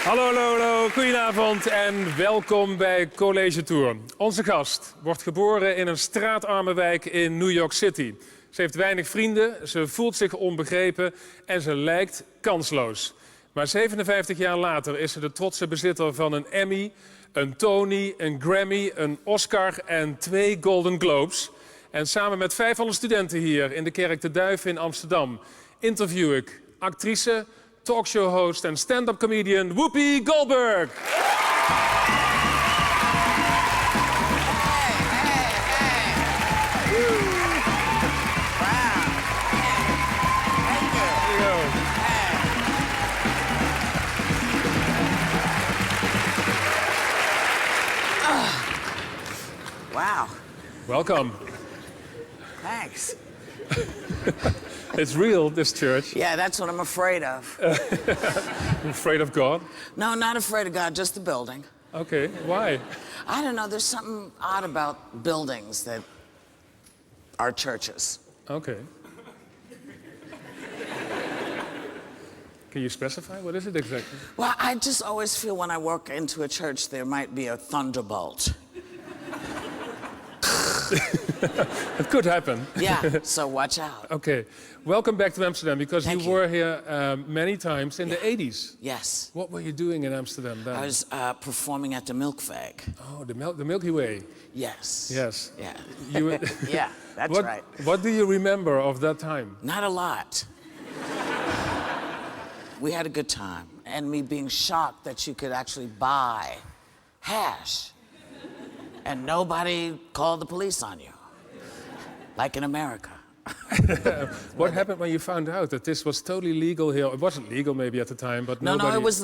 Hallo, hallo, hallo. Goedenavond en welkom bij College Tour. Onze gast wordt geboren in een straatarme wijk in New York City. Ze heeft weinig vrienden, ze voelt zich onbegrepen en ze lijkt kansloos. Maar 57 jaar later is ze de trotse bezitter van een Emmy, een Tony, een Grammy, een Oscar en 2 Golden Globes. En samen met 500 studenten hier in de Kerk de Duif in Amsterdam interview ik actrice, talkshow-host en stand-up comedian Whoopi Goldberg. Wow. Welcome. Thanks. It's real, this church. Yeah, that's what I'm afraid of. I'm afraid of God? No, not afraid of God, just the building. Okay, why? I don't know, there's something odd about buildings that are churches. Okay. Can you specify? What is it exactly? Well, I just always feel when I walk into a church there might be a thunderbolt. It could happen. Yeah, so watch out. Okay. Welcome back to Amsterdam, because Thank you you. were here many times in the 80s. Yes. What were you doing in Amsterdam then? I was performing at the Milkveg. Oh, the Milky Way. Yes. Yes. Yeah. You, Yeah, that's what, right. What do you remember of that time? Not a lot. We had a good time. And me being shocked that you could actually buy hash and nobody called the police on you, like in America. What happened when you found out that this was totally legal here? It wasn't legal maybe at the time, but No, nobody... it was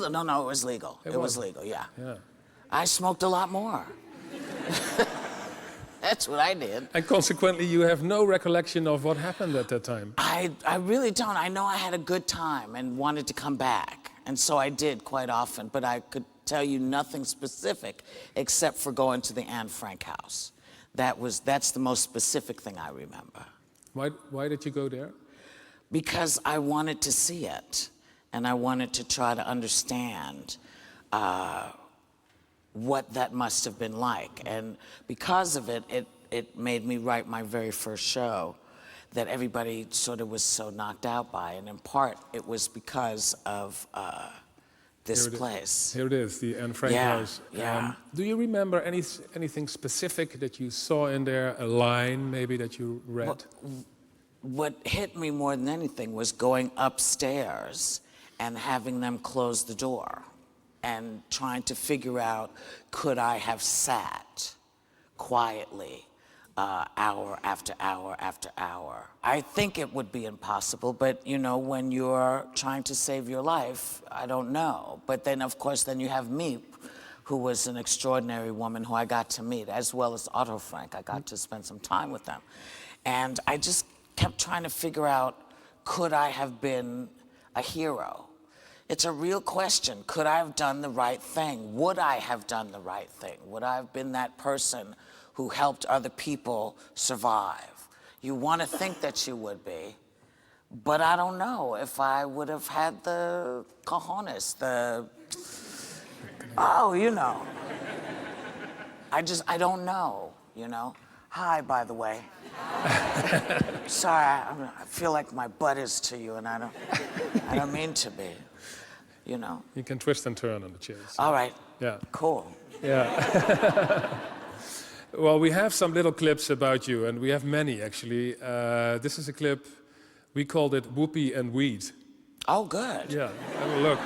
legal. It was legal, yeah. Yeah. I smoked a lot more. That's what I did. And consequently, you have no recollection of what happened at that time. I really don't. I know I had a good time and wanted to come back. And so I did quite often, but I could tell you nothing specific except for going to the Anne Frank house. That's the most specific thing I remember. Why did you go there? Because I wanted to see it, and I wanted to try to understand what that must have been like. And because of it, it made me write my very first show that everybody sort of was so knocked out by. And in part, it was because of this place. Here it is, the Anne Frank house. Yeah. Do you remember anything specific that you saw in there, a line maybe that you read? What hit me more than anything was going upstairs and having them close the door and trying to figure out, could I have sat quietly hour after hour after hour? I think it would be impossible, but you know, when you're trying to save your life, I don't know. But then, of course, then you have me, who was an extraordinary woman who I got to meet, as well as Otto Frank. I got to spend some time with them. And I just kept trying to figure out, could I have been a hero? It's a real question. Could I have done the right thing? Would I have done the right thing? Would I have been that person who helped other people survive? You want to think that you would be, but I don't know if I would have had the cojones, you know. I don't know, you know. Hi, by the way. Sorry, I feel like my butt is to you, and I don't mean to be, you know. You can twist and turn on the chairs. All right. Yeah. Cool. Yeah. Well, we have some little clips about you, and we have many, actually. This is a clip, we called it Whoopi and Weed. Oh, good. Yeah, have a look.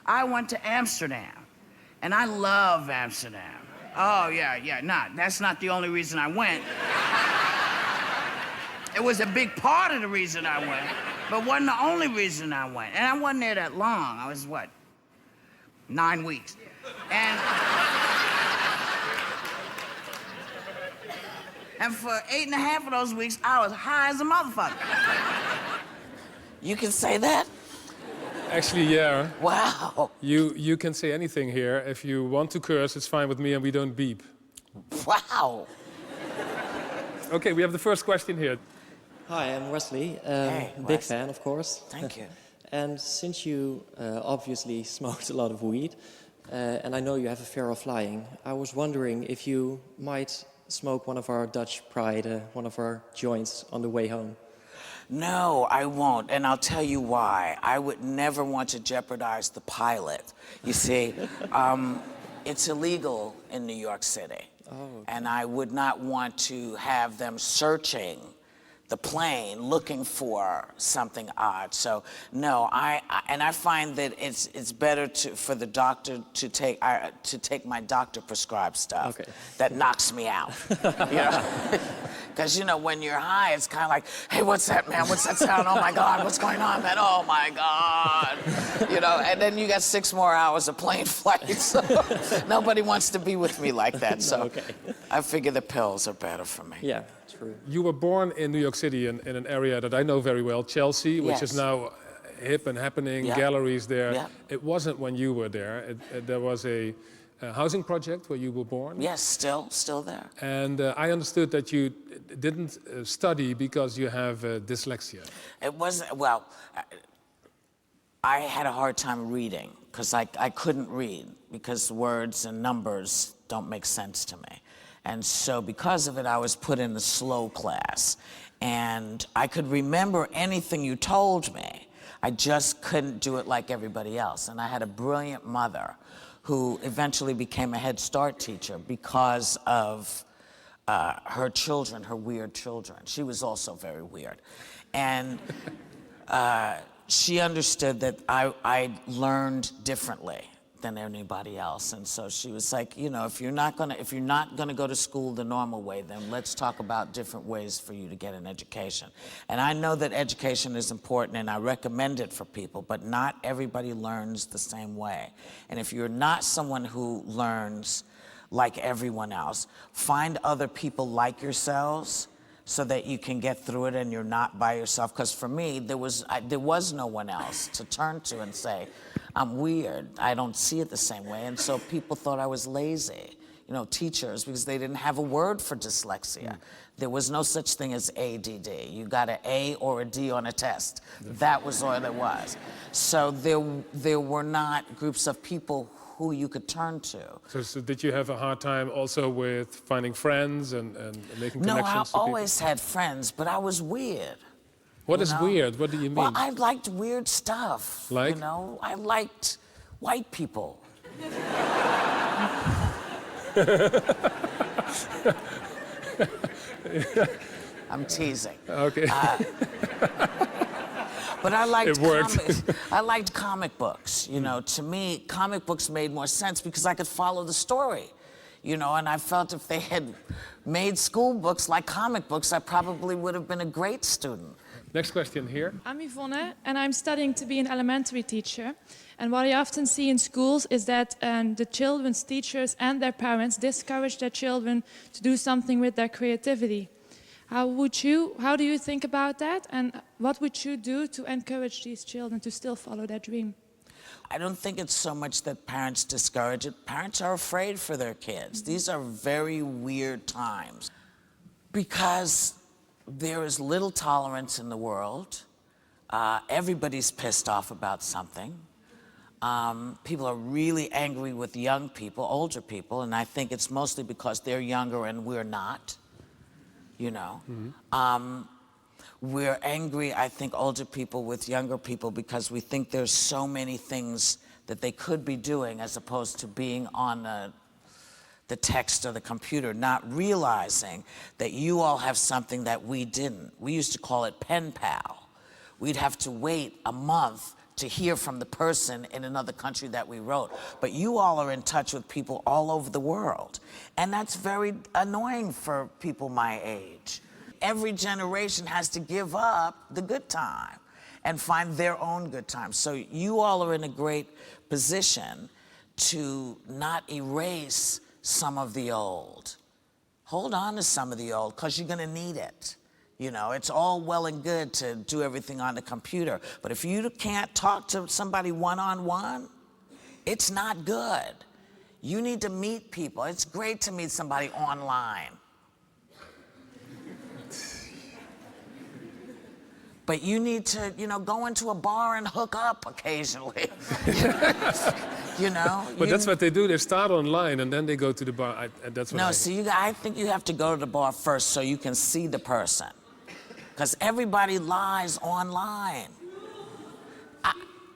I went to Amsterdam, and I love Amsterdam. Oh, yeah, that's not the only reason I went. It was a big part of the reason I went, but wasn't the only reason I went. And I wasn't there that long. I was, 9 weeks. And for 8.5 of those weeks, I was high as a motherfucker. You can say that? Actually, yeah. Wow. You can say anything here. If you want to curse, it's fine with me and we don't beep. Wow. Okay, we have the first question here. Hi, I'm Wesley. Hey, Big Wes. fan, of course. Thank you. And since you obviously smoked a lot of weed, and I know you have a fear of flying, I was wondering if you might smoke one of our Dutch Pride, one of our joints on the way home. No, I won't, and I'll tell you why. I would never want to jeopardize the pilot. You see, it's illegal in New York City. Oh, okay. And I would not want to have them searching the plane looking for something odd. So no, I find that it's better for the doctor to take my doctor prescribed stuff. Okay. That knocks me out. You know, because you know when you're high, it's kind of like, hey, what's that, man? What's that sound? Oh my God, what's going on, man? Oh my God. You know, and then you got 6 more hours of plane flight. So nobody wants to be with me like that. So Okay. I figure the pills are better for me. Yeah, true. You were born in New York City in an area that I know very well, Chelsea, which is Yes. now hip and happening, Yeah. galleries there. Yeah. It wasn't when you were there. There was a housing project where you were born. Yes, still there. And I understood that you didn't study because you have dyslexia. It wasn't, well, I had a hard time reading because I couldn't read because words and numbers don't make sense to me. And so because of it, I was put in the slow class. And I could remember anything you told me. I just couldn't do it like everybody else. And I had a brilliant mother who eventually became a Head Start teacher because of her children, her weird children. She was also very weird. And she understood that I learned differently than anybody else. And so she was like, you know, if you're not gonna go to school the normal way, then let's talk about different ways for you to get an education. And I know that education is important and I recommend it for people, but not everybody learns the same way. And if you're not someone who learns like everyone else, find other people like yourselves so that you can get through it and you're not by yourself. Because for me, there was no one else to turn to and say, I'm weird, I don't see it the same way. And so people thought I was lazy, you know, teachers, because they didn't have a word for dyslexia. There was no such thing as ADD. You got an A or a D on a test. That was all there was. So there were not groups of people who you could turn to. So did you have a hard time also with finding friends and making No, connections I to people? always had friends, but I was weird. What You is know? weird? What do you mean? Well, I liked weird stuff. Like? You know, I liked white people. I'm teasing. Okay. But I liked It worked. I liked comic books. You know, to me, comic books made more sense because I could follow the story. You know, and I felt if they had made school books like comic books, I probably would have been a great student. Next question here. I'm Yvonne, and I'm studying to be an elementary teacher. And what I often see in schools is that the children's teachers and their parents discourage their children to do something with their creativity. How do you think about that? And what would you do to encourage these children to still follow their dream? I don't think it's so much that parents discourage it. Parents are afraid for their kids. These are very weird times because there is little tolerance in the world. Everybody's pissed off about something. People are really angry with young people, older people, and I think it's mostly because they're younger and we're not, you know. We're angry, I think, older people with younger people because we think there's so many things that they could be doing as opposed to being on the text or the computer, not realizing that you all have something that we didn't. We used to call it pen pal. We'd have to wait a month to hear from the person in another country that we wrote. But you all are in touch with people all over the world. And that's very annoying for people my age. Every generation has to give up the good time and find their own good time. So you all are in a great position to not erase some of the old. Hold on to some of the old, because you're gonna need it. You know, it's all well and good to do everything on the computer, but if you can't talk to somebody one-on-one, it's not good. You need to meet people. It's great to meet somebody online. But you need to, go into a bar and hook up occasionally. But that's what they do. They start online and then they go to the bar. And that's what No, see, I think you have to go to the bar first so you can see the person. Because everybody lies online.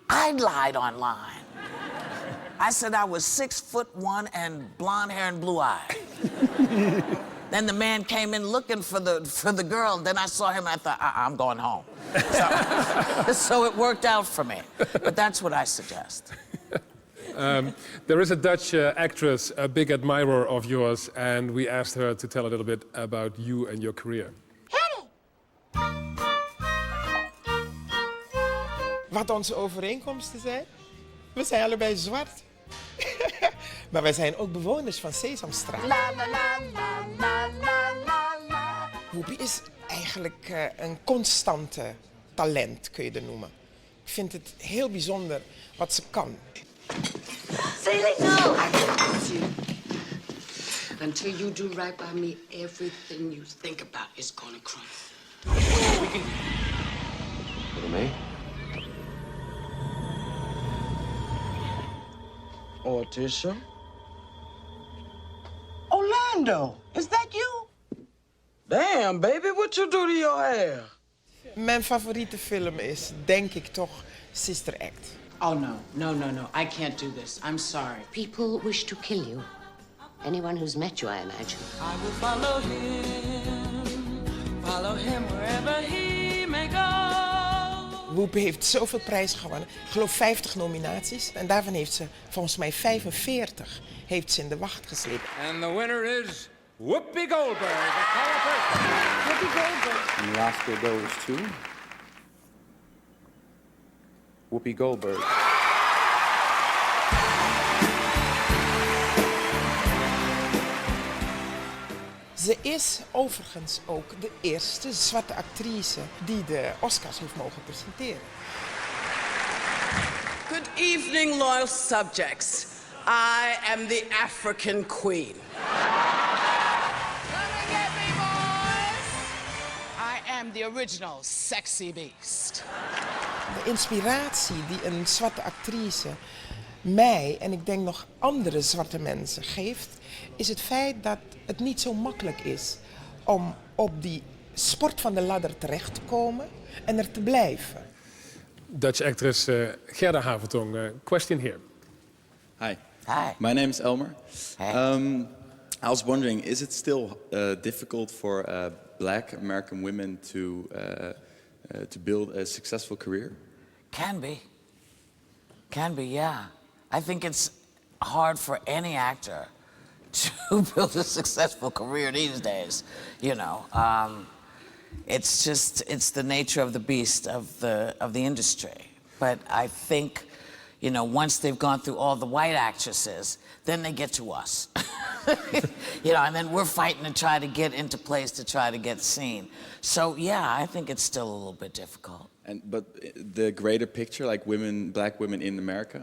I lied online. I said I was 6'1" and blonde hair and blue eyes. Then the man came in looking for the girl. Then I saw him and I thought, I'm going home. So it worked out for me. But that's what I suggest. There is a Dutch actress, a big admirer of yours, and we asked her to tell a little bit about you and your career. Wat onze overeenkomsten zijn? We zijn allebei zwart. Maar wij zijn ook bewoners van Sesamstraat. Whoopi is eigenlijk een constante talent, kun je het noemen. Ik vind het heel bijzonder wat ze kan. Say no! I promise you. Until you do right by me, everything you think about is gonna crumble. Little me? Orticia? Orlando, is that you? Damn, baby, what you do to your hair? Mijn favoriete film is, denk ik toch, Sister Act. Oh, no. I can't do this. I'm sorry. People wish to kill you. Anyone who's met you, I imagine. I will follow him wherever he may go. Whoopi heeft zoveel prijzen gewonnen. Ik geloof 50 nominaties. En daarvan heeft ze, volgens mij 45, heeft ze in de wacht geslepen. And the winner is Whoopi Goldberg, the color person. Whoopi Goldberg. And the Oscar goes to Whoopi Goldberg. Ze is overigens ook de eerste zwarte actrice die de Oscars heeft mogen presenteren. Good evening, loyal subjects. I am the African queen. Come and get me, boys. I am the original sexy beast. De inspiratie die een zwarte actrice mij en ik denk nog andere zwarte mensen geeft, is het feit dat het niet zo makkelijk is om op die sport van de ladder terecht te komen en er te blijven. Dutch actress Gerda Havertong, question here. Hi. Hi. My name is Elmer. Hi. I was wondering, is it still difficult for black American women to build a successful career? Can be, yeah. I think it's hard for any actor to build a successful career these days, it's the nature of the beast of the industry. But I think, once they've gone through all the white actresses, then they get to us. And then we're fighting to try to get into place to try to get seen. So yeah, I think it's still a little bit difficult. But the greater picture, like black women in America?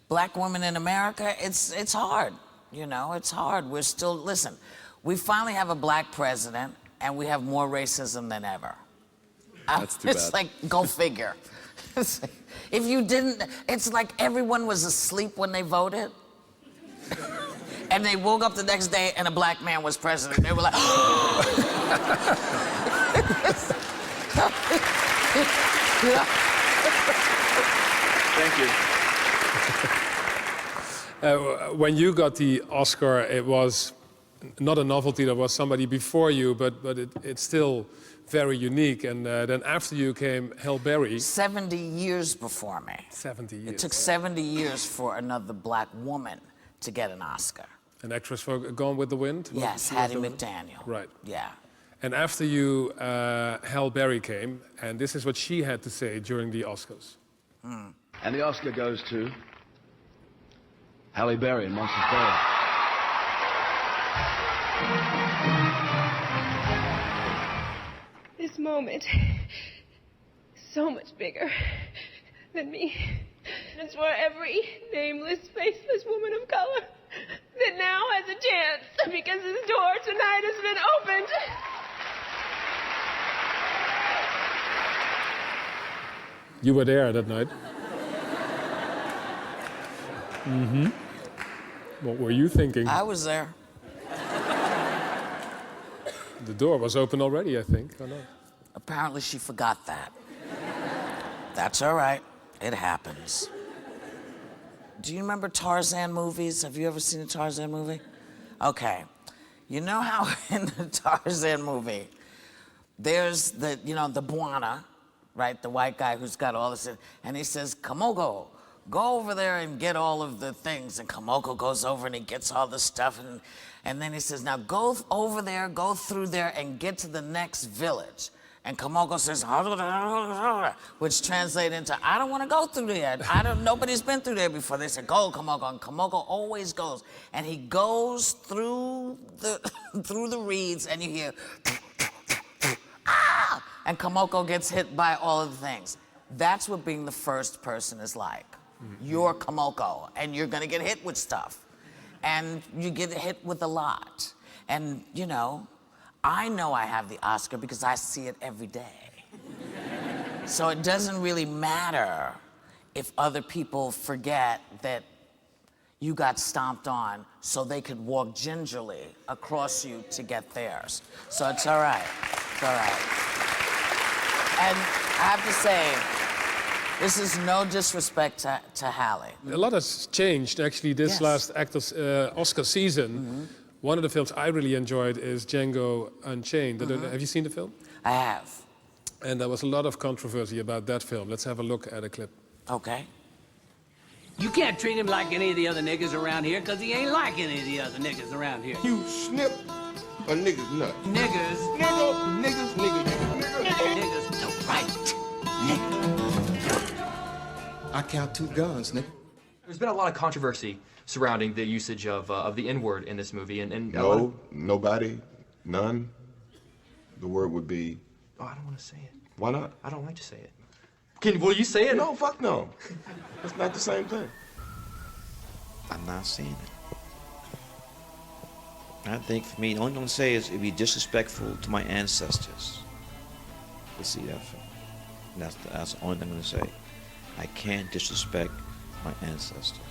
Black women in America, it's hard. It's hard. We're still, listen, we finally have a black president and we have more racism than ever. That's too It's bad. like, go figure. If you didn't, it's like everyone was asleep when they voted. And they woke up the next day and a black man was president. They were like, Thank you. When you got the Oscar, it was not a novelty. There was somebody before you, but it's still very unique. And then after you came Halle Berry. 70 years before me. 70 years. It took 70 years for another black woman to get an Oscar. An actress for Gone with the Wind? Yes, Hattie McDaniel. Right. Yeah. And after you, Halle Berry came, and this is what she had to say during the Oscars. And the Oscar goes to Halle Berry in Monsters Ball. This moment is so much bigger than me. It's for every nameless, faceless woman of color that now has a chance because this door tonight has been opened. You were there that night. Mm-hmm. What were you thinking? I was there. The door was open already, I think. Or not? Apparently she forgot that. That's all right. It happens. Do you remember Tarzan movies? Have you ever seen a Tarzan movie? Okay. You know how in the Tarzan movie, there's the, the Bwana, right? The white guy who's got all this, and he says, Kamoko, go over there and get all of the things. And Kamoko goes over and he gets all the stuff. And then he says, now go over there, go through there, and get to the next village. And Kamoko says, which translates into, I don't want to go through there. Nobody's been through there before. They said, go, Kamoko. And Kamoko always goes. And he goes through the reeds, and you hear, ah! And Kamoko gets hit by all of the things. That's what being the first person is like. Mm-hmm. You're Kamoko, and you're gonna get hit with stuff. And you get hit with a lot. And, I know I have the Oscar because I see it every day. So it doesn't really matter if other people forget that you got stomped on so they could walk gingerly across you to get theirs. So it's all right. It's all right. And I have to say, this is no disrespect to Halle. A lot has changed, actually, this last Oscar season. Mm-hmm. One of the films I really enjoyed is Django Unchained. Mm-hmm. Have you seen the film? I have. And there was a lot of controversy about that film. Let's have a look at a clip. Okay. You can't treat him like any of the other niggas around here, because he ain't like any of the other niggas around here. You snip a nigga's nut. Niggas. Niggas. Niggas the right. I count 2 guns, nigga. There's been a lot of controversy surrounding the usage of the N-word in this movie, and no, nobody, none. The word would be. Oh, I don't want to say it. Why not? I don't like to say it. Will you say it? No, fuck no. It's not the same thing. I'm not saying it. I think for me, the only thing I'm gonna say is it'd be disrespectful to my ancestors to see that film. And that's the only thing I'm gonna say. I can't disrespect my ancestors.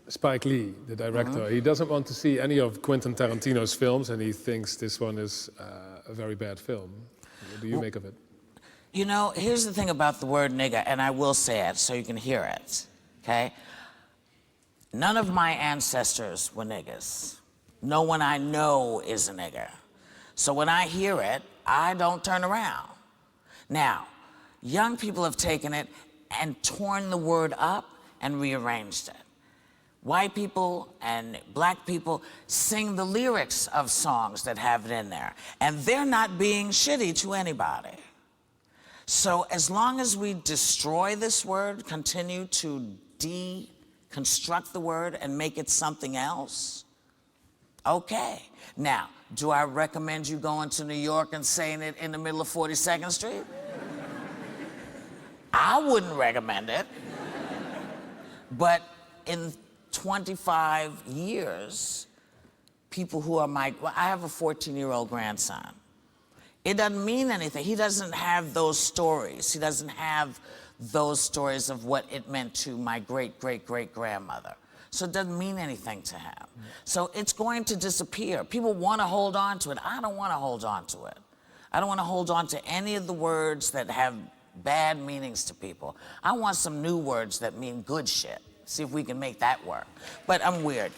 Spike Lee, the director, he doesn't want to see any of Quentin Tarantino's films, and he thinks this one is a very bad film. What do you make of it? Here's the thing about the word nigga, and I will say it so you can hear it, okay? None of my ancestors were niggas. No one I know is a nigger. So when I hear it, I don't turn around. Now, young people have taken it and torn the word up and rearranged it. White people and black people sing the lyrics of songs that have it in there, and they're not being shitty to anybody. So as long as we destroy this word, continue to deconstruct the word and make it something else, okay. Now, do I recommend you going to New York and saying it in the middle of 42nd Street? I wouldn't recommend it. But in 25 years, people who are I have a 14-year-old grandson. It doesn't mean anything. He doesn't have those stories. He doesn't have those stories of what it meant to my great-great-great-grandmother. So it doesn't mean anything to him. So it's going to disappear. People want to hold on to it. I don't want to hold on to it. I don't want to hold on to any of the words that have bad meanings to people. I want some new words that mean good shit. See if we can make that work. But I'm weird.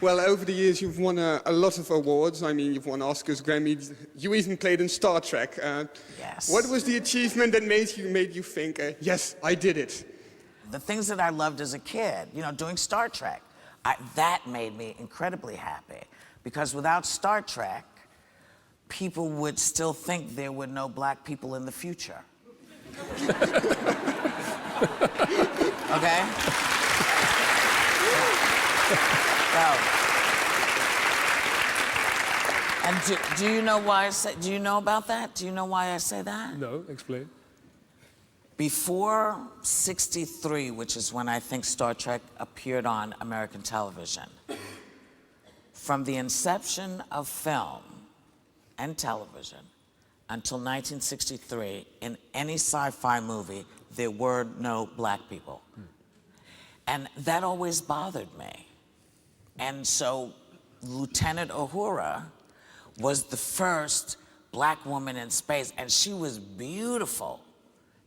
Well, over the years, you've won a lot of awards. I mean, you've won Oscars, Grammys. You even played in Star Trek. Yes. What was the achievement that made you think, yes, I did it? The things that I loved as a kid, doing Star Trek, that made me incredibly happy. Because without Star Trek, people would still think there were no black people in the future. Okay? And do you know why do you know about that? Do you know why I say that? No, explain. Before '63, which is when I think Star Trek appeared on American television, From the inception of film and television until 1963, in any sci-fi movie, there were no black people. And that always bothered me. And so Lieutenant Uhura was the first black woman in space, and she was beautiful.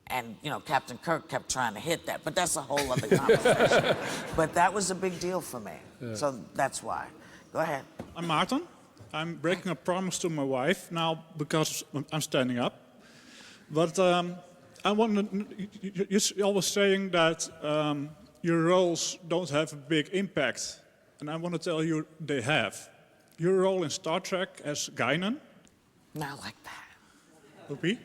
And, you know, Captain Kirk kept trying to hit that, but that's a whole other conversation. But that was a big deal for me. Yeah. So that's why. Go ahead. I'm Maarten. I'm breaking a promise to my wife now because I'm standing up. But I want to, you're always saying that your roles don't have a big impact. And I want to tell you they have. Your role in Star Trek as Guinan. Not like that. Whoopi?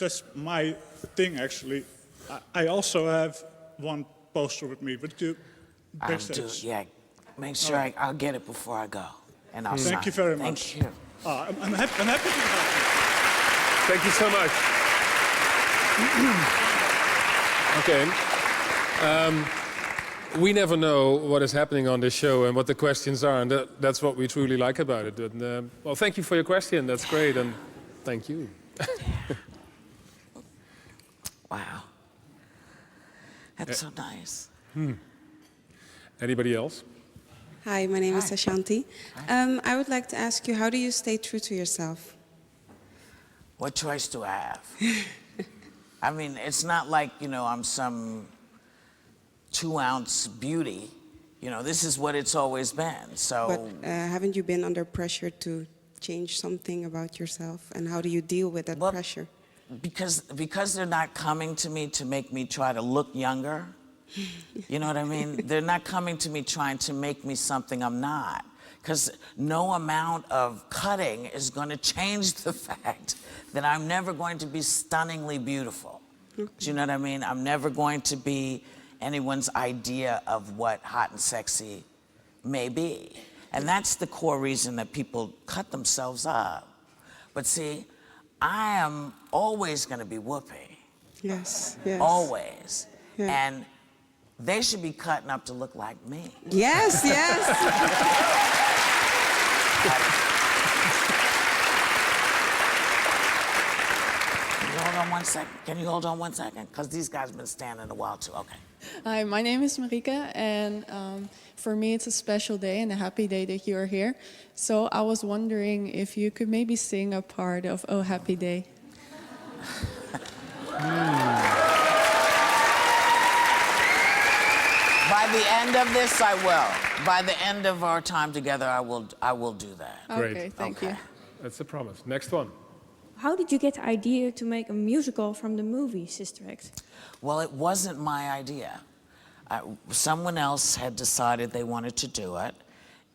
That's my thing, actually. I also have one poster with me, but you backstage. Yeah, make sure I'll get it before I go, and I'll sign. Thank you very much. Thank you. I'm happy to help you. Thank you so much. Okay. We never know what is happening on this show and what the questions are, and that's what we truly like about it. And, well, thank you for your question. That's great, and thank you. Wow. That's so nice. Anybody else? Hi, my name is Ashanti. I would like to ask you, how do you stay true to yourself? What choice do I have? I mean, it's not like, you know, I'm some 2-ounce beauty. You know, this is what it's always been, so... But haven't you been under pressure to change something about yourself? And how do you deal with that pressure? Because they're not coming to me to make me try to look younger. You know what I mean? They're not coming to me trying to make me something I'm not. Because no amount of cutting is going to change the fact that I'm never going to be stunningly beautiful. Do you know what I mean? I'm never going to be anyone's idea of what hot and sexy may be. And that's the core reason that people cut themselves up. But see, I am always going to be Whoopi. Yes, yes. Always. Yeah. And they should be cutting up to look like me. Yes, yes. Can you hold on 1 second? Can you hold on 1 second? Because these guys have been standing a while too. Okay. Hi, my name is Marika, and for me it's a special day and a happy day that you are here. So I was wondering if you could maybe sing a part of Oh Happy Day. By the end of this, I will. By the end of our time together, I will do that. Great. Okay, thank you. That's a promise. Next one. How did you get the idea to make a musical from the movie Sister Act? Well, it wasn't my idea. Someone else had decided they wanted to do it.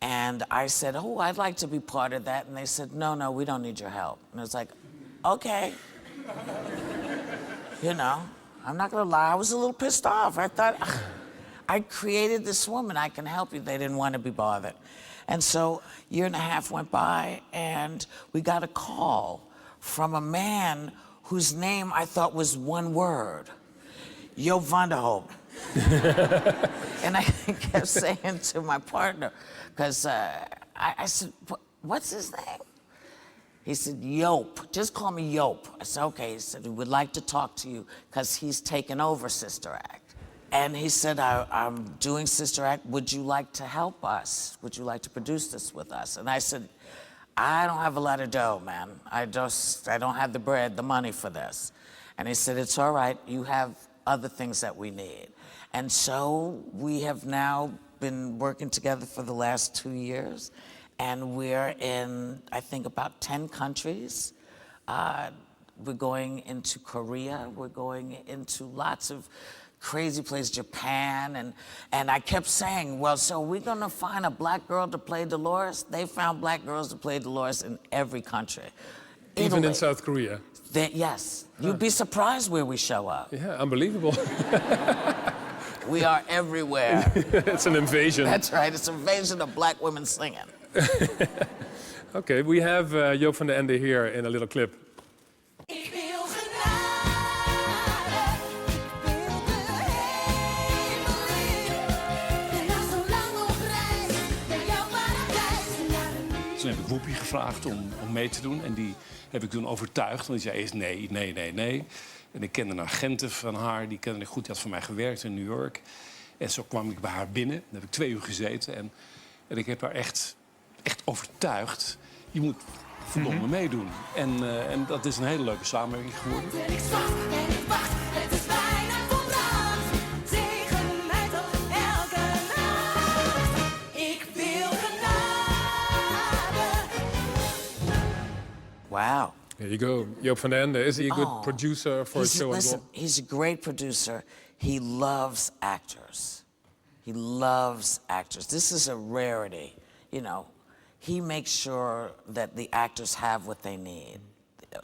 And I said, oh, I'd like to be part of that. And they said, no, no, we don't need your help. And I was like, okay. You know, I'm not going to lie. I was a little pissed off. I thought, I created this woman. I can help you. They didn't want to be bothered. And so a year and a half went by, and we got a call from a man whose name I thought was one word, Joop van der Hoop. And I kept saying to my partner, because I said, what's his name? He said, Joop, just call me Joop. I said, okay. He said, we would like to talk to you because he's taken over Sister Act. And he said, I'm doing Sister Act. Would you like to help us? Would you like to produce this with us? And I said, I don't have a lot of dough, man. I don't have the bread, the money for this. And he said, it's all right. You have other things that we need. And so we have now been working together for the last 2 years. And we're in, I think, about 10 countries. We're going into Korea. We're going into lots of crazy places, Japan. And I kept saying, well, so we're going to find a black girl to play Dolores? They found black girls to play Dolores in every country. Even in South Korea? Yes. You'd be surprised where we show up. Yeah, unbelievable. We are everywhere. It's an invasion. That's right. It's an invasion of black women singing. Okay, we have Joop van der Ende here in a little clip. Toen heb ik Whoopi gevraagd om mee te doen. En die heb ik toen overtuigd. Want die zei eerst nee. En ik kende een agente van haar, die kende ik goed. Die had voor mij gewerkt in New York. En zo kwam ik bij haar binnen. Daar heb ik 2 uur gezeten. En ik heb haar echt overtuigd. Je moet verdomme meedoen. En dat is een hele leuke samenwerking geworden. Ik wacht en ik wacht, het is bijna vandaag. Tegen mij toch elke nacht. Ik wil genade. Wow. There you go. Joop van Ende, is he a good producer for a show as well? He's a great producer. He loves actors. He loves actors. This is a rarity, you know. He makes sure that the actors have what they need.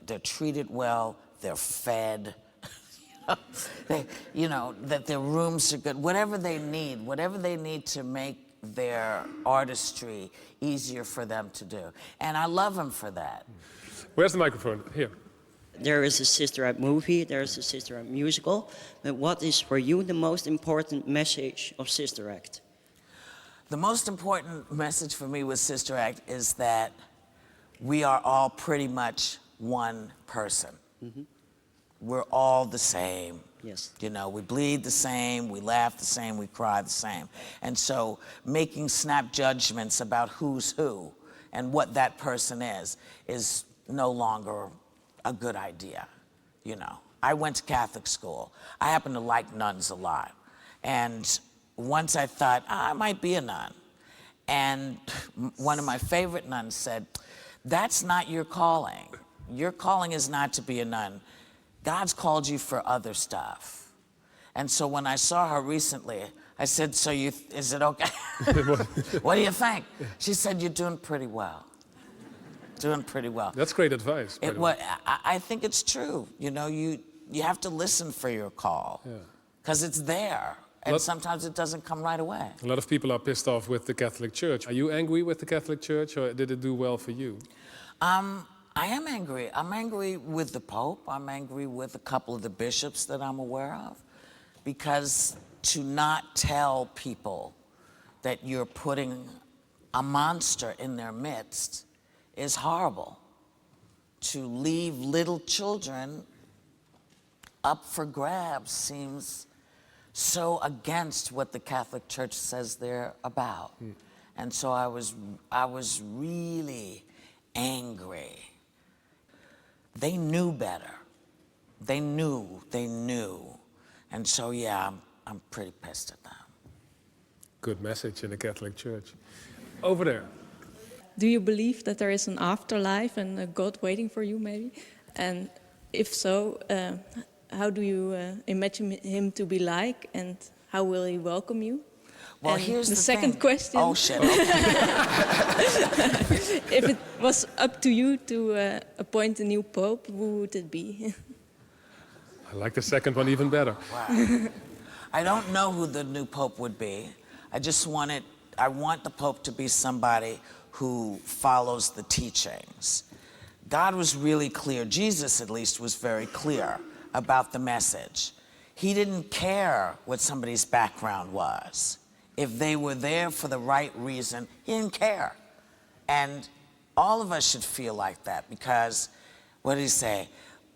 They're treated well, they're fed, that their rooms are good. Whatever they need to make their artistry easier for them to do. And I love him for that. Where's the microphone? Here. There is a Sister Act movie, there is a Sister Act musical. But what is for you the most important message of Sister Act? The most important message for me with Sister Act is that we are all pretty much one person. We're all the same. Yes. You know, we bleed the same, we laugh the same, we cry the same. And so making snap judgments about who's who and what that person is no longer a good idea, you know. I went to Catholic school. I happen to like nuns a lot. And once I thought, I might be a nun. And one of my favorite nuns said, that's not your calling. Your calling is not to be a nun. God's called you for other stuff. And so when I saw her recently, I said, is it okay? What do you think? She said, you're doing pretty well. Doing pretty well. That's great advice. I think it's true. You know, you have to listen for your call. Because it's there. And sometimes it doesn't come right away. A lot of people are pissed off with the Catholic Church. Are you angry with the Catholic Church, or did it do well for you? I am angry. I'm angry with the Pope. I'm angry with a couple of the bishops that I'm aware of. Because to not tell people that you're putting a monster in their midst is horrible. To leave little children up for grabs seems so against what the Catholic Church says they're about. And so I was really angry. They knew better. They knew. And so, yeah, I'm pretty pissed at them. Good message in the Catholic Church. Over there. Do you believe that there is an afterlife and a God waiting for you, maybe? And if so, how do you imagine him to be like, and how will he welcome you? Well, and here's the second thing. question. Oh, shit. If it was up to you to appoint a new pope, who would it be? I like the second one even better. Wow. I don't know who the new pope would be. I want the pope to be somebody who follows the teachings. God was really clear, Jesus at least was very clear about the message. He didn't care what somebody's background was. If they were there for the right reason, he didn't care. And all of us should feel like that, because, what did he say?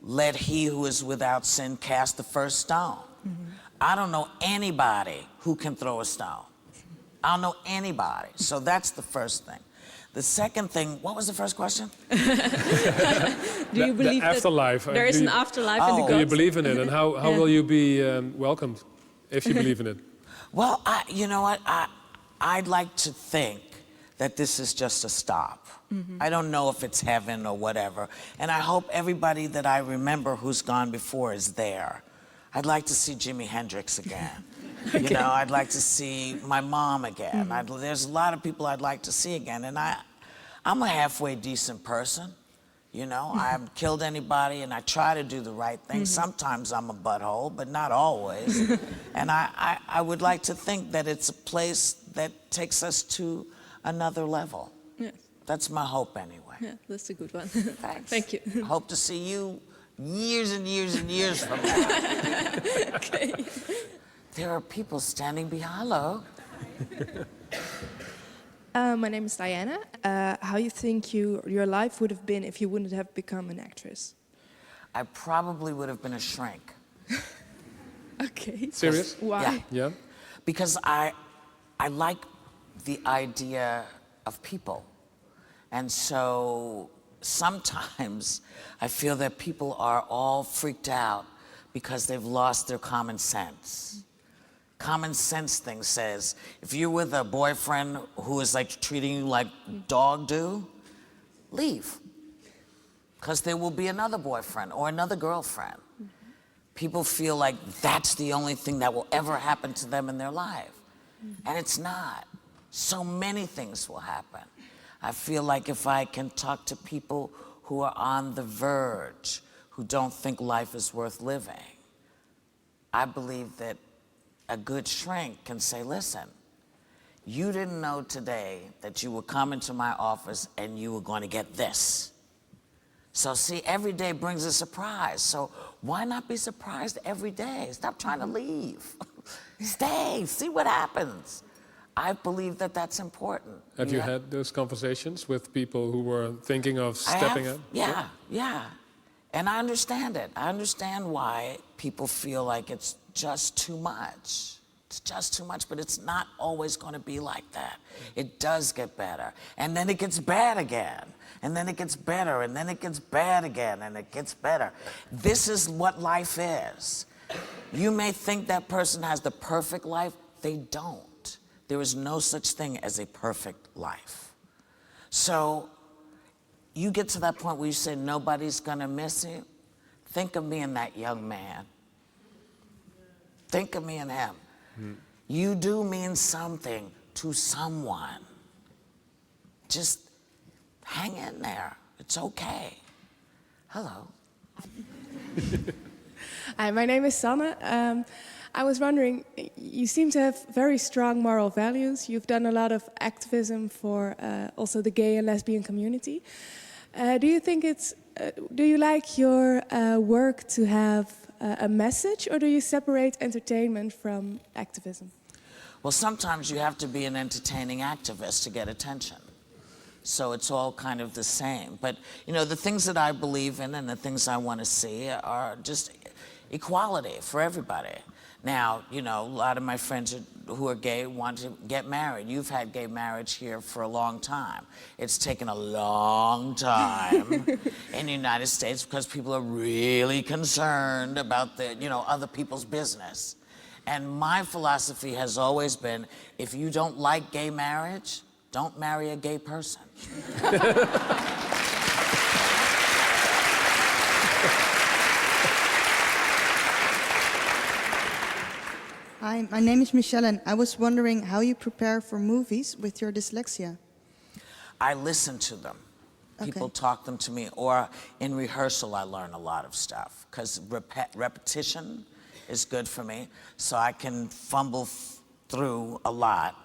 Let he who is without sin cast the first stone. I don't know anybody who can throw a stone. I don't know anybody. So that's the first thing. The second thing, what was the first question? Do you believe the afterlife, that there is an afterlife in the Do you gods? believe in it? And how will you be welcomed if you believe in it? Well, you know what? I'd like to think that this is just a stop. I don't know if it's heaven or whatever. And I hope everybody that I remember who's gone before is there. I'd like to see Jimi Hendrix again. You know, I'd like to see my mom again. There's a lot of people I'd like to see again. And I'm a halfway decent person. You know, I haven't killed anybody, and I try to do the right thing. Sometimes I'm a butthole, but not always. And I would like to think that it's a place that takes us to another level. Yes. That's my hope anyway. Yeah, that's a good one. Thanks. Thank you. Hope to see you years and years and years from now. Okay. There are people standing behind. Hello. My name is Diana. How you think your life would have been if you wouldn't have become an actress? I probably would have been a shrink. Okay. Serious? Why? Yeah. Because I like the idea of people. And so sometimes I feel that people are all freaked out because they've lost their common sense. Common sense thing says, if you're with a boyfriend who is like treating you like dog do, leave. Because there will be another boyfriend or another girlfriend. People feel like that's the only thing that will ever happen to them in their life. And it's not. So many things will happen. I feel like if I can talk to people who are on the verge, who don't think life is worth living, I believe that a good shrink can say, listen, you didn't know today that you would come into my office and you were going to get this. So see, every day brings a surprise. So why not be surprised every day? Stop trying to leave. Stay, see what happens. I believe that that's important. Have you had those conversations with people who were thinking of stepping out? Yeah. And I understand it. I understand why people feel like it's just too much. It's just too much, but it's not always going to be like that. It does get better. And then it gets bad again. And then it gets better. And then it gets bad again. And it gets better. This is what life is. You may think that person has the perfect life. They don't. There is no such thing as a perfect life. So you get to that point where you say nobody's gonna miss you. Think of me and that young man. Think of me and him. You do mean something to someone. Just hang in there. It's okay. Hello. Hi, my name is Samen. I was wondering, you seem to have very strong moral values. You've done a lot of activism for also the gay and lesbian community. Do you think do you like your work to have a message, or do you separate entertainment from activism? Well, sometimes you have to be an entertaining activist to get attention. So it's all kind of the same. But, you know, the things that I believe in and the things I want to see are just equality for everybody. Now, you know, a lot of my friends who are gay want to get married. You've had gay marriage here for a long time. It's taken a long time in the United States because people are really concerned about the, you know, other people's business. And my philosophy has always been, if you don't like gay marriage, don't marry a gay person. Hi, my name is Michelle, and I was wondering how you prepare for movies with your dyslexia. I listen to them. People talk them to me, or in rehearsal I learn a lot of stuff, because repetition is good for me, so I can fumble through a lot,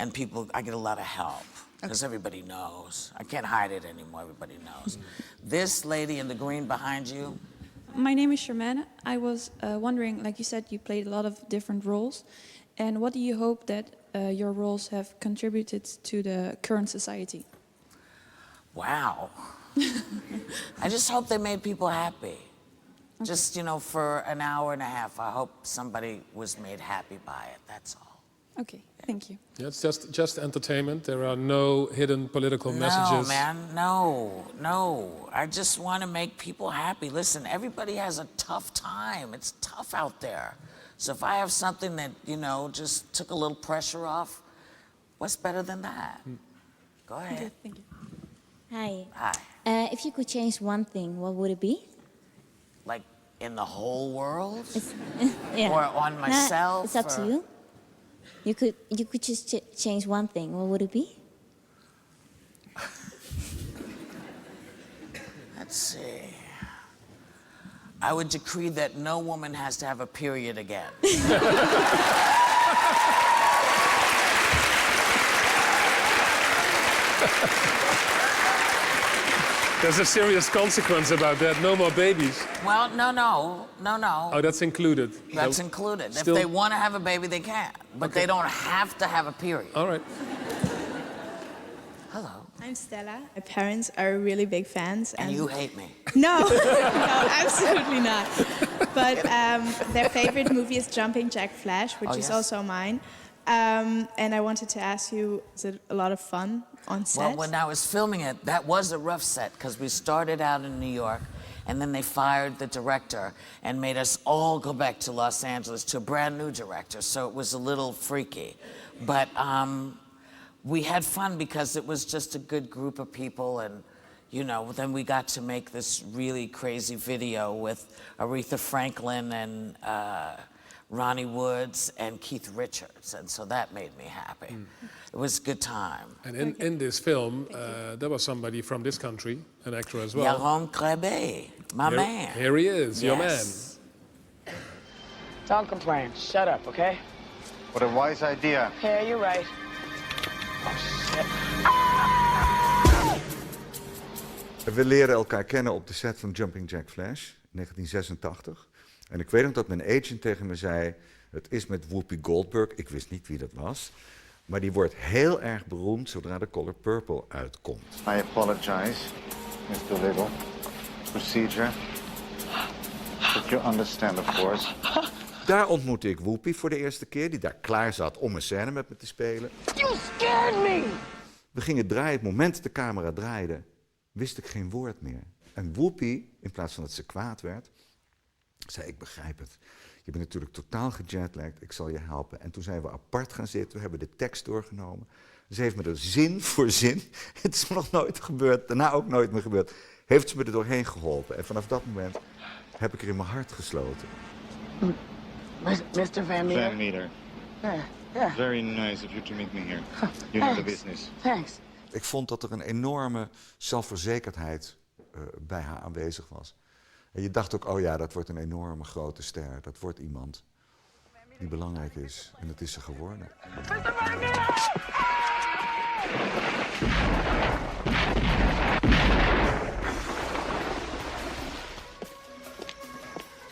and I get a lot of help, because everybody knows. I can't hide it anymore, everybody knows. This lady in the green behind you, My name is Charmaine. I was wondering, like you said, you played a lot of different roles. And what do you hope that your roles have contributed to the current society? wow. I just hope they made people happy. Just, you know, for an hour and a half, I hope somebody was made happy by it, that's all. Okay, thank you. Yeah, it's just entertainment. There are no hidden political messages. No, man, no. I just want to make people happy. Listen, everybody has a tough time. It's tough out there. So if I have something that, you know, just took a little pressure off, what's better than that? Go ahead. Okay, thank you. Hi. Hi. If you could change one thing, what would it be? Like in the whole world? Yeah. Or on myself? It's up to you. You could just change one thing. What would it be? Let's see. I would decree that no woman has to have a period again. There's a serious consequence about that. No more babies. Well, no. Oh, that's included. That's included. Still... If they want to have a baby, they can. But they don't have to have a period. All right. Hello. I'm Stella. My parents are really big fans. And you hate me. No, no, absolutely not. But their favorite movie is Jumping Jack Flash, which is also mine. And I wanted to ask you, is it a lot of fun on set? Well, when I was filming it, that was a rough set because we started out in New York and then they fired the director and made us all go back to Los Angeles to a brand new director. So it was a little freaky. But we had fun because it was just a good group of people, and you know, then we got to make this really crazy video with Aretha Franklin and Ronnie Woods and Keith Richards, and so that made me happy. It was a good time. And in this film, there was somebody from this country, an actor as well. Jérôme Crébé, my man. Here he is, your man. Don't complain. Shut up, okay? What a wise idea. Yeah, you're right. We leren elkaar kennen op de set van Jumping Jack Flash, 1986. En ik weet nog dat mijn agent tegen me zei, het is met Whoopi Goldberg, ik wist niet wie dat was, maar die wordt heel erg beroemd zodra de Color Purple uitkomt. I apologize, Mr. Little. Procedure. But you understand, of course. Daar ontmoette ik Whoopi voor de eerste keer, die daar klaar zat om een scène met me te spelen. You scared me! We gingen draaien, het moment dat de camera draaide, wist ik geen woord meer. En Whoopi, in plaats van dat ze kwaad werd, zei, ik begrijp het. Je bent natuurlijk totaal gejetlagd, ik zal je helpen. En toen zijn we apart gaan zitten, we hebben de tekst doorgenomen. Ze heeft me er zin voor zin, het is me nog nooit gebeurd, daarna ook nooit meer gebeurd, heeft ze me er doorheen geholpen. En vanaf dat moment heb ik er in mijn hart gesloten. Mr. Van Meter? Van Meter. Yeah. Very nice of you to meet me here. You know the business. Thanks. Ik vond dat er een enorme zelfverzekerdheid bij haar aanwezig was. En je dacht ook, oh ja, dat wordt een enorme grote ster. Dat wordt iemand die belangrijk is. En dat is ze geworden.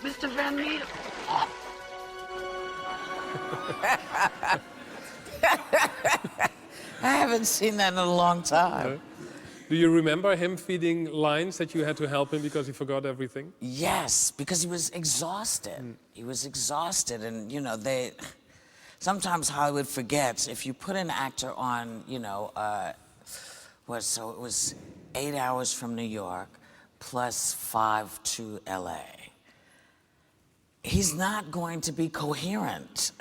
Mr. Van Meter. I haven't seen that in a long time. Do you remember him feeding lines that you had to help him because he forgot everything? Yes, because he was exhausted. He was exhausted, and you know, sometimes Hollywood forgets if you put an actor on, you know, so it was 8 hours from New York plus 5 to LA. He's not going to be coherent.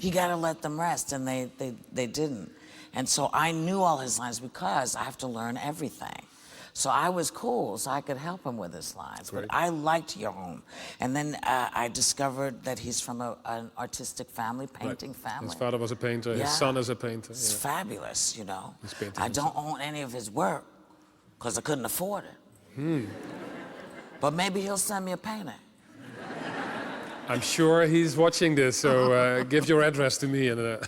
You got to let them rest, and they didn't. And so I knew all his lines because I have to learn everything. So I was cool, so I could help him with his lines. But I liked Joop. And then I discovered that he's from an artistic family, painting family. His father was a painter, his son is a painter. It's fabulous, you know. He's I don't own any of his work because I couldn't afford it. But maybe he'll send me a painting. I'm sure he's watching this, so give your address to me. And,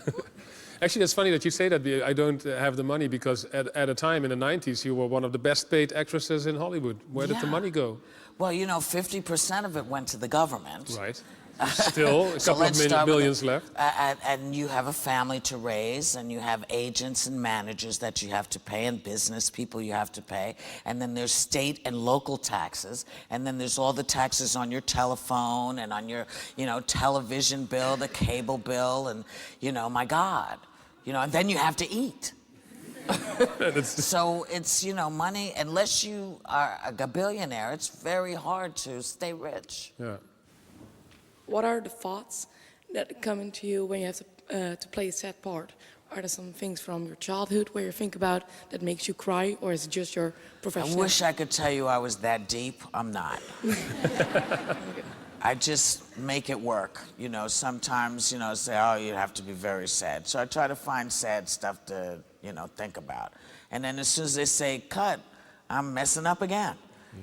actually, it's funny that you say that. I don't have the money because at a time in the 90s, you were one of the best paid actresses in Hollywood. Where did the money go? Well, you know, 50% of it went to the government. Right. Still, a couple of millions left. And you have a family to raise, and you have agents and managers that you have to pay, and business people you have to pay. And then there's state and local taxes. And then there's all the taxes on your telephone and on your, you know, television bill, the cable bill, and, you know, my God. You know, and then you have to eat. So it's, you know, money, unless you are a billionaire, it's very hard to stay rich. Yeah. What are the thoughts that come into you when you have to play a sad part? Are there some things from your childhood where you think about that makes you cry, or is it just your professional? I wish I could tell you I was that deep. I'm not. I just make it work. You know, sometimes, you know, say, oh, you have to be very sad. So I try to find sad stuff to, you know, think about. And then as soon as they say cut, I'm messing up again.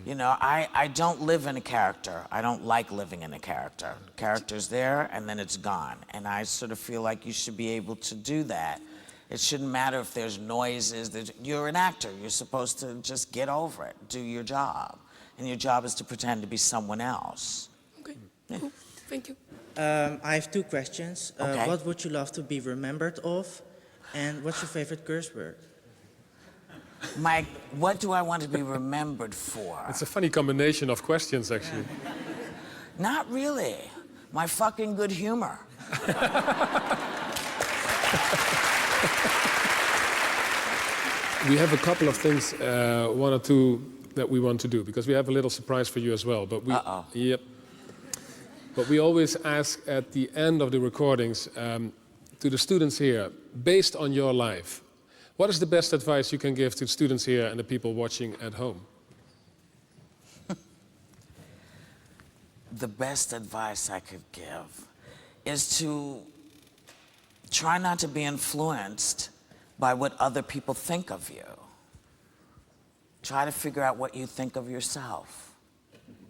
You know, I don't live in a character. I don't like living in a character. Character's there, and then it's gone. And I sort of feel like you should be able to do that. It shouldn't matter if there's noises. You're an actor. You're supposed to just get over it, do your job. And your job is to pretend to be someone else. Okay, cool. Thank you. I have 2 questions. What would you love to be remembered of? And what's your favorite curse word? What do I want to be remembered for? It's a funny combination of questions, actually. Not really. My fucking good humor. We have a couple of things, one or two, that we want to do, because we have a little surprise for you as well. But we, Yep. But we always ask at the end of the recordings to the students here, based on your life, what is the best advice you can give to students here and the people watching at home? The best advice I could give is to try not to be influenced by what other people think of you. Try to figure out what you think of yourself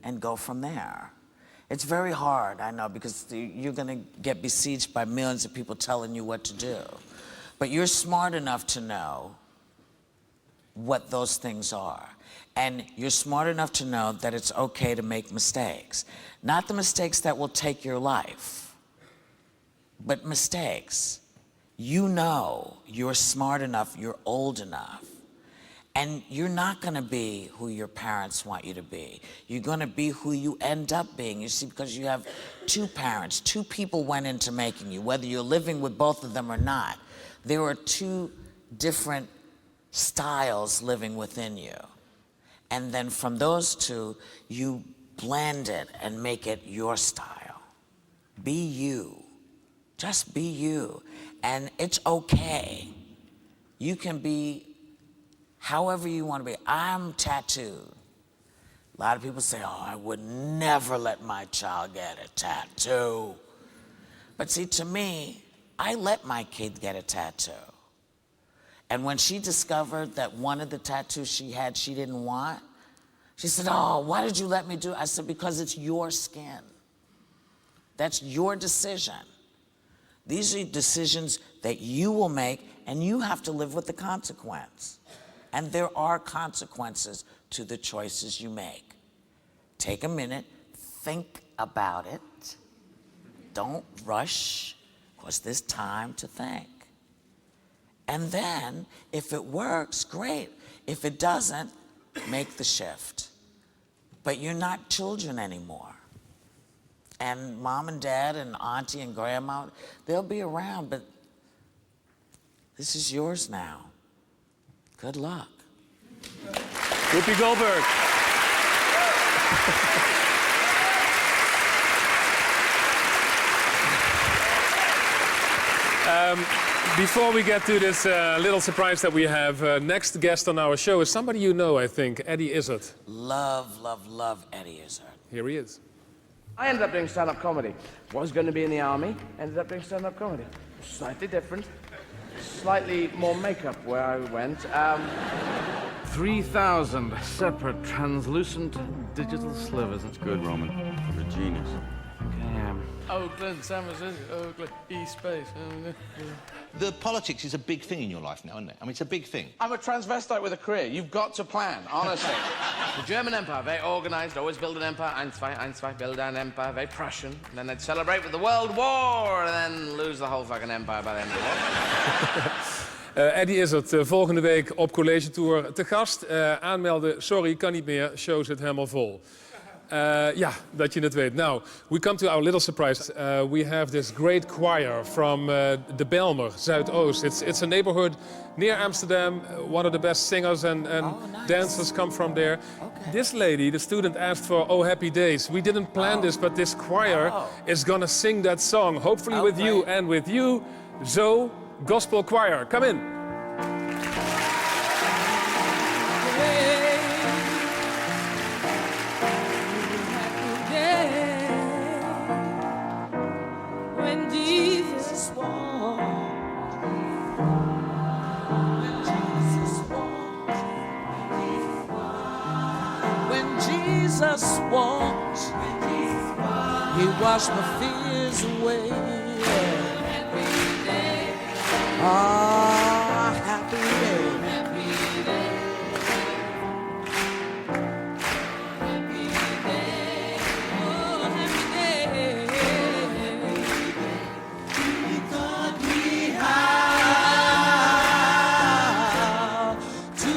and go from there. It's very hard, I know, because you're gonna get besieged by millions of people telling you what to do. But you're smart enough to know what those things are. And you're smart enough to know that it's okay to make mistakes. Not the mistakes that will take your life, but mistakes. You know you're smart enough, you're old enough, and you're not gonna be who your parents want you to be. You're gonna be who you end up being. You see, because you have two parents, two people went into making you, whether you're living with both of them or not. There are two different styles living within you. And then from those two, you blend it and make it your style. Be you. Just be you. And it's okay. You can be however you want to be. I'm tattooed. A lot of people say, oh, I would never let my child get a tattoo. But see, to me, I let my kid get a tattoo. And when she discovered that one of the tattoos she had she didn't want, she said, oh, why did you let me do it? I said, because it's your skin. That's your decision. These are decisions that you will make, and you have to live with the consequence. And there are consequences to the choices you make. Take a minute, think about it. Don't rush, because there's time to think. And then, if it works, great. If it doesn't, make the shift. But you're not children anymore. And mom and dad and auntie and grandma, they'll be around, but this is yours now. Good luck. Whoopi Goldberg. Before we get to this little surprise that we have, next guest on our show is somebody you know, I think, Eddie Izzard. Love, love, love Eddie Izzard. Here he is. I ended up doing stand-up comedy. Was going to be in the army, ended up doing stand-up comedy. Slightly different. Slightly more makeup where I went. 3,000 separate translucent digital slivers. That's good, Roman. You're a genius. Oakland, San Francisco, Oakland, East Space. The politics is a big thing in your life now, isn't it? I mean, it's a big thing. I'm a transvestite with a career. You've got to plan, honestly. The German Empire, very organized, always build an empire. Einstein, build an empire, very Prussian. And then they'd celebrate with the World War and then lose the whole fucking empire by the end of the war. Eddie Izzard, volgende week op College Tour te gast. Aanmelden, sorry, kan niet meer. Show zit helemaal vol. Ja, dat je het weet. Now, we come to our little surprise. We have this great choir from de Bijlmer, Zuidoost. It's a neighborhood near Amsterdam. One of the best singers and nice. Dancers come from there. Okay. This lady, the student, asked for Oh Happy Days. We didn't plan this, but this choir is gonna sing that song. Hopefully with you and with you. Zo, Gospel Choir, come in. Jesus walked, he washed my fears away. Ah, happy day. He taught me how to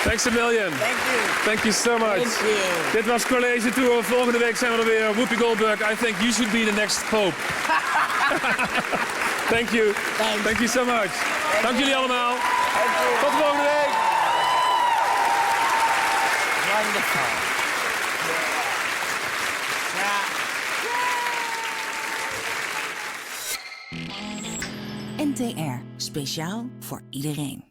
Thanks a million. Thank you. Thank you so much. Thank you. Dit was College Tour. Volgende week zijn we er weer. Whoopi Goldberg, I think you should be the next pope. Thank you. Thanks. Thank you so much. Dank jullie allemaal. Thank you. Tot volgende week. Wonderful. NTR, speciaal voor iedereen.